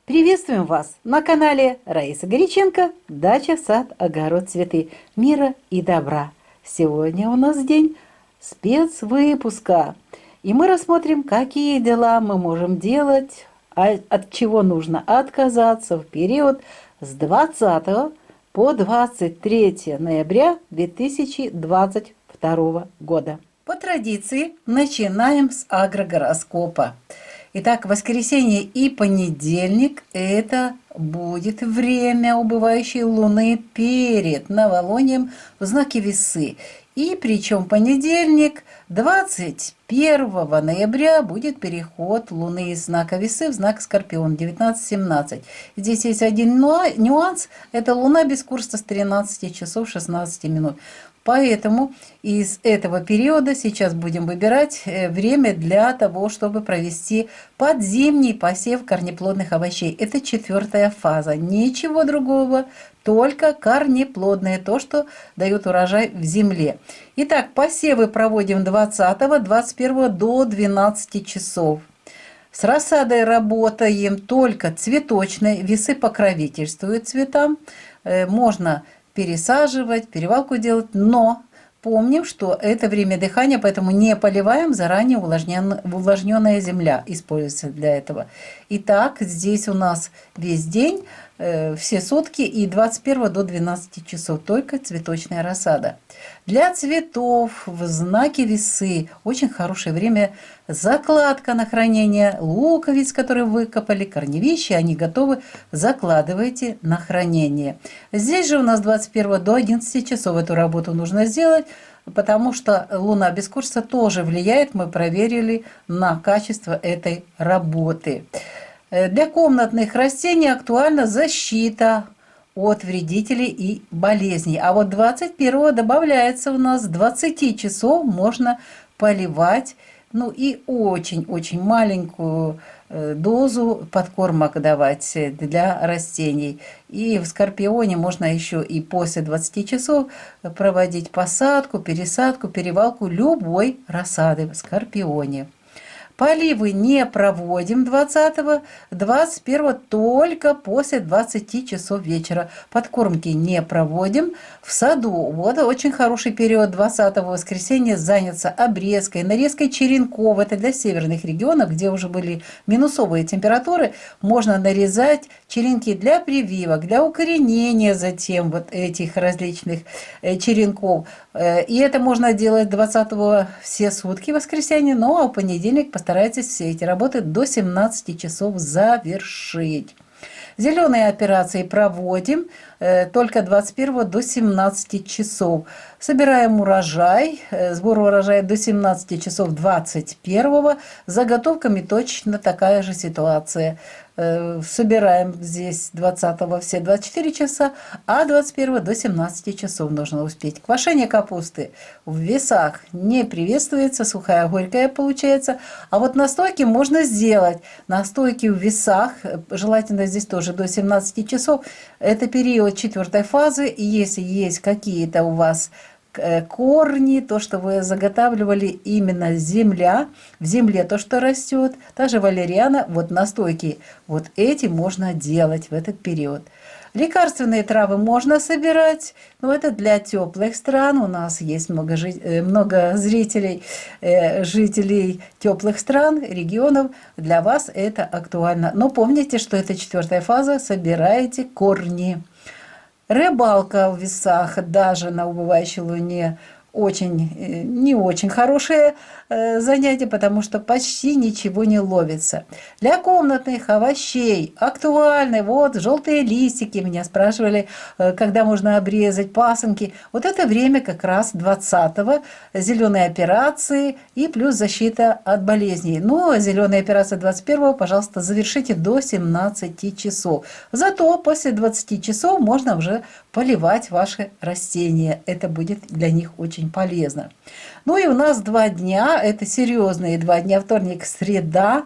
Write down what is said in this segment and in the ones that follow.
Приветствуем вас на канале Раиса Горяченко «Дача, сад, огород, цветы мира и добра». Сегодня у нас день спецвыпуска, и мы рассмотрим, какие дела мы можем делать, от чего нужно отказаться в период с 20 по 23 ноября 2022 года. По традиции начинаем с агрогороскопа. Итак, воскресенье и понедельник – это будет время убывающей Луны перед новолунием в знаке Весы. И причем понедельник, 21 ноября, будет переход Луны из знака Весы в знак Скорпион, 19:17. Здесь есть один нюанс – это Луна без курса с 13 часов 16 минут. Поэтому из этого периода сейчас будем выбирать время для того, чтобы провести подзимний посев корнеплодных овощей. Это 4-я фаза. Ничего другого, только корнеплодные, то, что дает урожай в земле. Итак, посевы проводим 20-21 до 12 часов. С рассадой работаем только цветочной, весы покровительствуют цветам. Можно пересаживать, перевалку делать, но помним, что это время дыхания, поэтому не поливаем, заранее увлажненная земля используется для этого. Итак, здесь у нас весь день, все сутки и 21 до 12 часов только цветочная рассада. Для цветов в знаке Весы очень хорошее время закладка на хранение луковиц, которые выкопали, корневища, они готовы, закладывайте на хранение. Здесь же у нас 21 до 11 часов эту работу нужно сделать, потому что Луна без курса тоже влияет, мы проверили на качество этой работы. Для комнатных растений актуальна защита от вредителей и болезней. А вот 21-го добавляется у нас 20 часов можно поливать, ну и очень-очень маленькую дозу подкормок давать для растений. И в Скорпионе можно еще и после 20 часов проводить посадку, пересадку, перевалку любой рассады в Скорпионе. Поливы не проводим 20-го, 21-го только после 20 часов вечера. Подкормки не проводим. В саду вот очень хороший период 20-го воскресенья заняться обрезкой, нарезкой черенков. Это для северных регионов, где уже были минусовые температуры. Можно нарезать черенки для прививок, для укоренения затем вот этих различных черенков. И это можно делать 20-го все сутки воскресенья, ну а в понедельник постарайтесь все эти работы до 17 часов завершить. Зеленые операции проводим только 21 до 17 часов. Собираем урожай, сбор урожая до 17 часов 21. С заготовками точно такая же ситуация. Собираем здесь 20 все 24 часа, а 21 до 17 часов нужно успеть. Квашение капусты в весах не приветствуется, сухая, горькая получается. А вот настойки можно сделать. Настойки в весах, желательно здесь тоже до 17 часов. Это период 4-й фазы. И если есть какие-то у вас корни, то, что вы заготавливали, именно земля, в земле то, что растет, та же валериана, вот настойки, вот эти можно делать в этот период. Лекарственные травы можно собирать, но это для теплых стран. У нас есть много зрителей, жителей теплых стран, регионов. Для вас это актуально. Но помните, что это 4-я фаза, собираете корни. Рыбалка в весах, даже на убывающей Луне, не очень хорошее занятие, потому что почти ничего не ловится. Для комнатных овощей актуальны вот желтые листики. Меня спрашивали, когда можно обрезать пасынки. Вот это время как раз 20-го, зеленые операции и плюс защита от болезней. Но зеленые операции 21-го, пожалуйста, завершите до 17 часов. Зато после 20 часов можно уже поливать ваши растения. Это будет для них очень полезно. Ну и у нас 2 дня, это серьезные 2 дня, вторник, среда,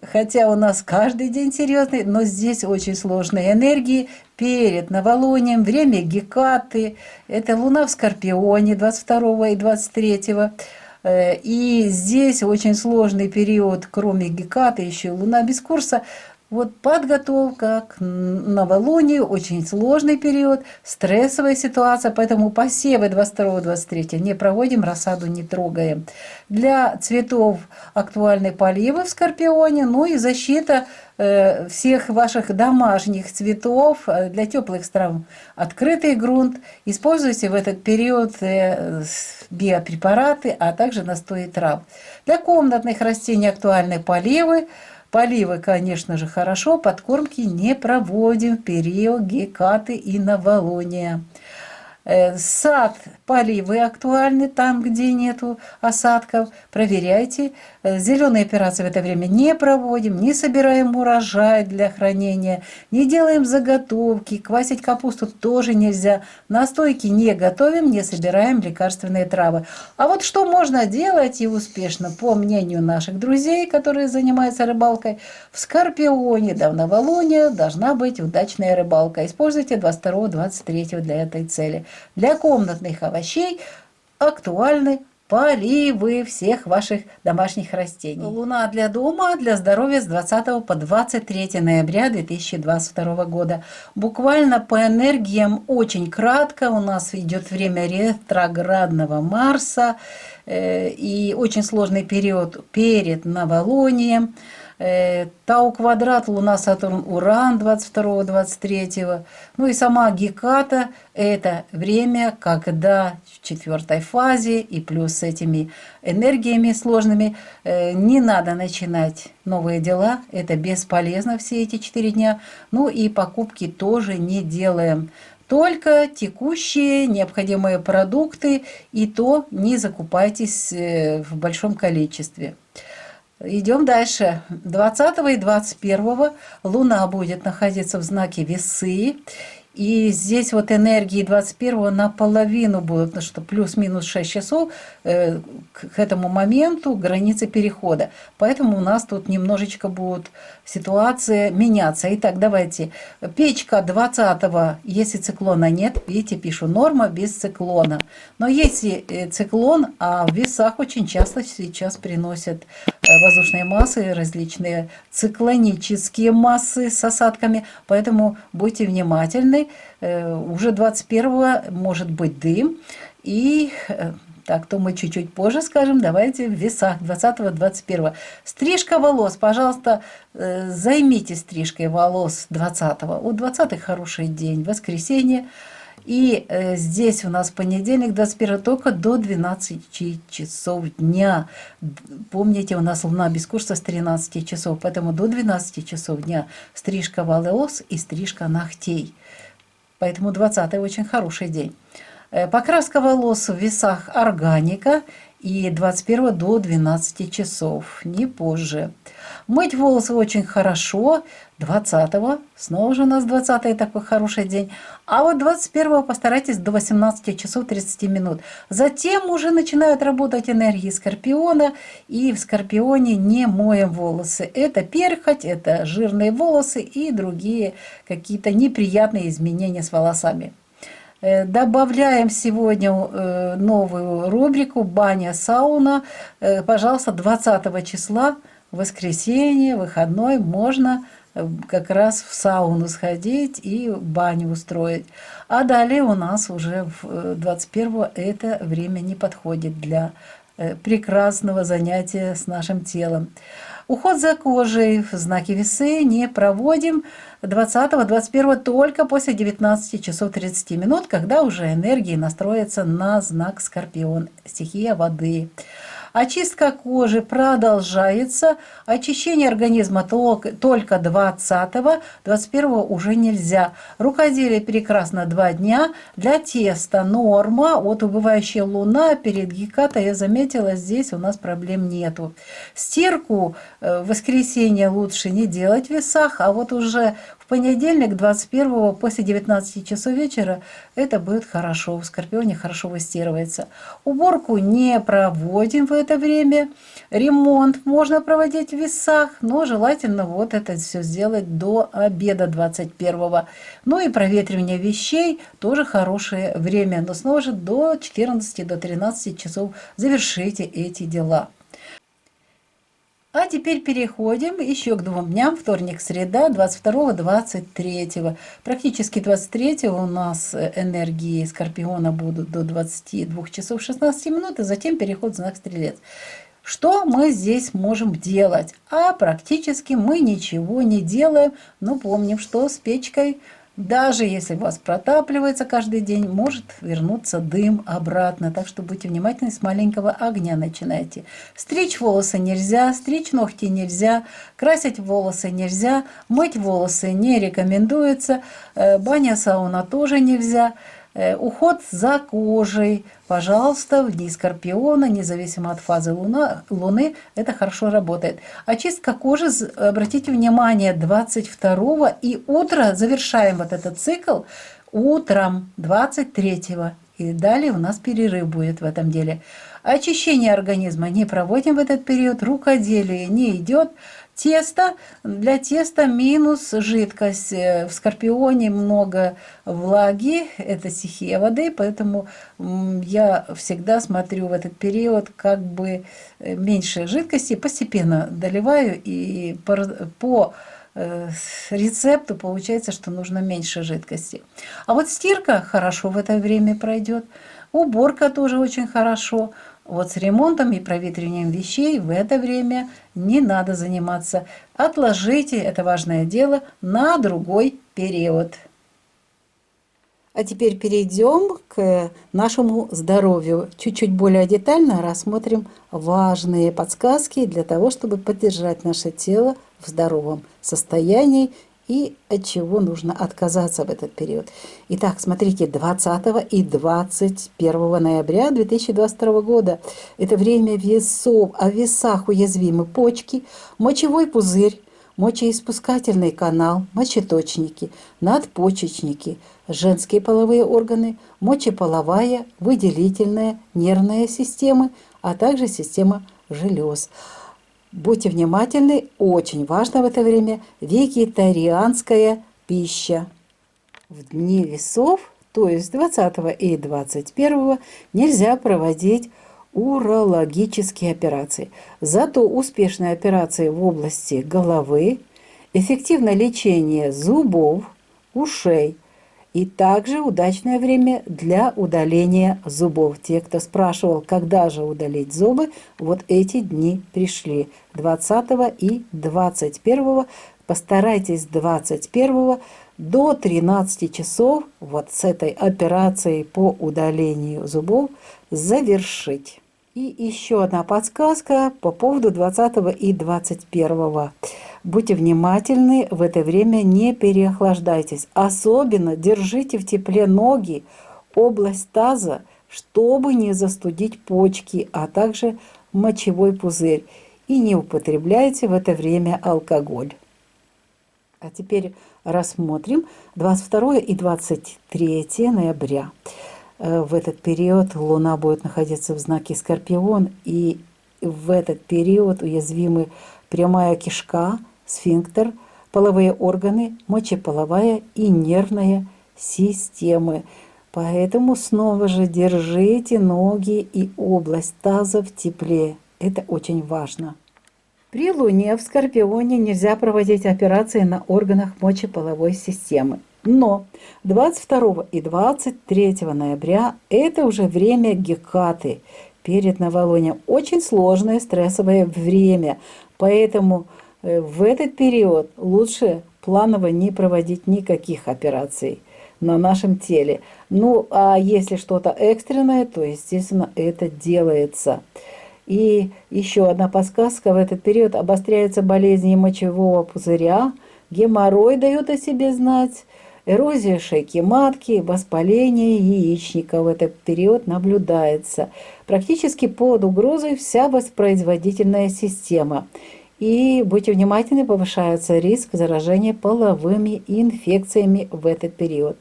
хотя у нас каждый день серьезный, но здесь очень сложные энергии перед новолунием, время Гекаты, это Луна в Скорпионе 22 и 23. И здесь очень сложный период, кроме Гекаты, еще Луна без курса. Вот подготовка к новолунию, очень сложный период, стрессовая ситуация, поэтому посевы 22-23 не проводим, рассаду не трогаем. Для цветов актуальны поливы в Скорпионе, ну и защита всех ваших домашних цветов для теплых стран. Открытый грунт. Используйте в этот период биопрепараты, а также настои трав. Для комнатных растений актуальны поливы. Поливы, конечно же, хорошо, подкормки не проводим в период гекаты и новолуния. Сад, поливы актуальны там, где нету осадков. Проверяйте. Зеленые операции в это время не проводим, не собираем урожай для хранения, не делаем заготовки, квасить капусту тоже нельзя. Настойки не готовим, не собираем лекарственные травы. А вот что можно делать и успешно, по мнению наших друзей, которые занимаются рыбалкой, в Скорпионе до новолуния должна быть удачная рыбалка. Используйте 22-23 для этой цели. Для комнатных овощей актуальны поливы всех ваших домашних растений. Луна для дома, для здоровья с 20 по 23 ноября 2022 года. Буквально по энергиям очень кратко. У нас идет время ретроградного Марса и очень сложный период перед новолунием. Тау квадрат, Луна, Сатурн, Уран 22-23. Ну и сама Геката – это время, когда в четвертой фазе и плюс с этими энергиями сложными не надо начинать новые дела. Это бесполезно все эти 4 дня. Ну и покупки тоже не делаем. Только текущие необходимые продукты, и то не закупайтесь в большом количестве. Идем дальше. 20 и 21 Луна будет находиться в знаке Весы. И здесь вот энергии 21 наполовину будут, ну что плюс-минус 6 часов к этому моменту границы перехода. Поэтому у нас тут немножечко будет ситуация меняться. Итак, давайте. Печка 20, если циклона нет, видите, пишу, норма без циклона. Но если циклон, а в весах очень часто сейчас приносят воздушные массы, различные циклонические массы с осадками, поэтому будьте внимательны. Уже 21 может быть дым, и так, то мы чуть-чуть позже скажем. Давайте в весах 20-21. Стрижка волос. Пожалуйста, займитесь стрижкой волос 20-го. У 20 хороший день, воскресенье. И здесь у нас понедельник, 21 только до 12 часов дня. Помните, у нас Луна без курса с 13 часов, поэтому до 12 часов дня стрижка волос и стрижка ногтей. Поэтому 20 очень хороший день. Покраска волос в весах органика и 21 до 12 часов, не позже. Мыть волосы очень хорошо, 20-го, снова же у нас 20-й такой хороший день. А вот 21-го постарайтесь до 18 часов 30 минут. Затем уже начинают работать энергии Скорпиона, и в Скорпионе не моем волосы. Это перхоть, это жирные волосы и другие какие-то неприятные изменения с волосами. Добавляем сегодня новую рубрику «Баня-сауна». Пожалуйста, 20 числа, воскресенье, выходной, можно как раз в сауну сходить и баню устроить. А далее у нас уже в 21-го это время не подходит для прекрасного занятия с нашим телом. Уход за кожей в знаке Весы не проводим 20-21 только после 19 часов 30 минут, когда уже энергии настроятся на знак Скорпион, стихия воды. Очистка кожи продолжается. Очищение организма только 20-го, 21-го уже нельзя. Рукоделие прекрасно 2 дня. Для теста норма. Вот убывающая луна перед Гекатой, я заметила, здесь у нас проблем нету. Стирку в воскресенье лучше не делать в весах, а вот уже в понедельник, 21-го, после 19 часов вечера, это будет хорошо. В Скорпионе хорошо выстирывается. Уборку не проводим в это время. Ремонт можно проводить в весах, но желательно вот это все сделать до обеда 21-го. Ну и проветривание вещей тоже хорошее время, но снова же до 14-13 часов завершите эти дела. 14 до 13 часов завершите эти дела. А теперь переходим еще к 2 дням, вторник, среда, 22-23. Практически 23 у нас энергии Скорпиона будут до 22 часов 16 минут, и затем переход в знак Стрелец. Что мы здесь можем делать? А практически мы ничего не делаем, но помним, что с печкой, даже если у вас протапливается каждый день, может вернуться дым обратно. Так что будьте внимательны, с маленького огня начинайте. Стричь волосы нельзя, стричь ногти нельзя, красить волосы нельзя, мыть волосы не рекомендуется, баня, сауна тоже нельзя. Уход за кожей, пожалуйста, в дни Скорпиона, независимо от фазы Луны, это хорошо работает. Очистка кожи, обратите внимание, 22 и утро, завершаем вот этот цикл утром 23. И далее у нас перерыв будет в этом деле. Очищение организма не проводим в этот период, рукоделие не идет. Тесто, для теста минус жидкость. В Скорпионе много влаги, это стихия воды, поэтому я всегда смотрю в этот период как бы меньше жидкости, постепенно доливаю, и по рецепту получается, что нужно меньше жидкости. А вот стирка хорошо в это время пройдет, уборка тоже очень хорошо. Вот с ремонтом и проветриванием вещей в это время не надо заниматься. Отложите это важное дело на другой период. А теперь перейдем к нашему здоровью. Чуть-чуть более детально рассмотрим важные подсказки для того, чтобы поддержать наше тело в здоровом состоянии и от чего нужно отказаться в этот период. Итак, смотрите, 20 и 21 ноября 2022 года. Это время весов. О весах уязвимы почки, мочевой пузырь, мочеиспускательный канал, мочеточники, надпочечники, женские половые органы, мочеполовая, выделительная, нервная системы, а также система желез. Будьте внимательны, очень важно в это время вегетарианская пища. В дни весов, то есть 20 и 21, нельзя проводить урологические операции. Зато успешные операции в области головы, эффективное лечение зубов, ушей, и также удачное время для удаления зубов. Те, кто спрашивал, когда же удалить зубы, вот эти дни пришли. 20 и 21. Постарайтесь 21 до 13 часов вот с этой операцией по удалению зубов завершить. И еще одна подсказка по поводу 20 и 21. Будьте внимательны, в это время не переохлаждайтесь. Особенно держите в тепле ноги, область таза, чтобы не застудить почки, а также мочевой пузырь. И не употребляйте в это время алкоголь. А теперь рассмотрим 22 и 23 ноября. В этот период Луна будет находиться в знаке Скорпион, и в этот период уязвимы прямая кишка, сфинктер, половые органы, мочеполовая и нервная системы. Поэтому снова же держите ноги и область таза в тепле. Это очень важно. При Луне в Скорпионе нельзя проводить операции на органах мочеполовой системы. Но 22 и 23 ноября это уже время Гекаты, перед новолунием. Очень сложное стрессовое время, поэтому в этот период лучше планово не проводить никаких операций на нашем теле. Ну, а если что-то экстренное, то, естественно, это делается. И еще одна подсказка: в этот период обостряются болезни мочевого пузыря, геморрой дает о себе знать, эрозия шейки матки, воспаление яичника в этот период наблюдается. Практически под угрозой вся воспроизводительная система. И будьте внимательны, повышается риск заражения половыми инфекциями в этот период.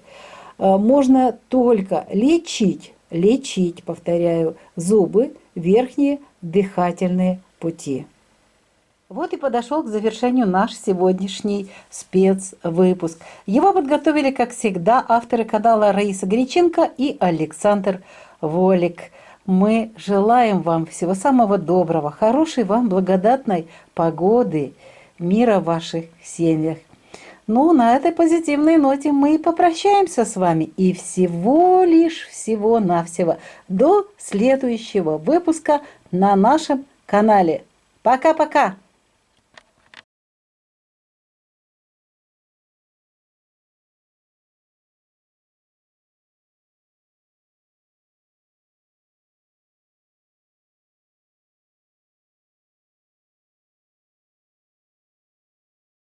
Можно только лечить, повторяю, зубы, верхние дыхательные пути. Вот и подошел к завершению наш сегодняшний спецвыпуск. Его подготовили, как всегда, авторы канала Раиса Греченко и Александр Волик. Мы желаем вам всего самого доброго, хорошей вам благодатной погоды, мира в ваших семьях. Ну, на этой позитивной ноте мы и попрощаемся с вами. И всего лишь, всего-навсего до следующего выпуска на нашем канале. Пока-пока!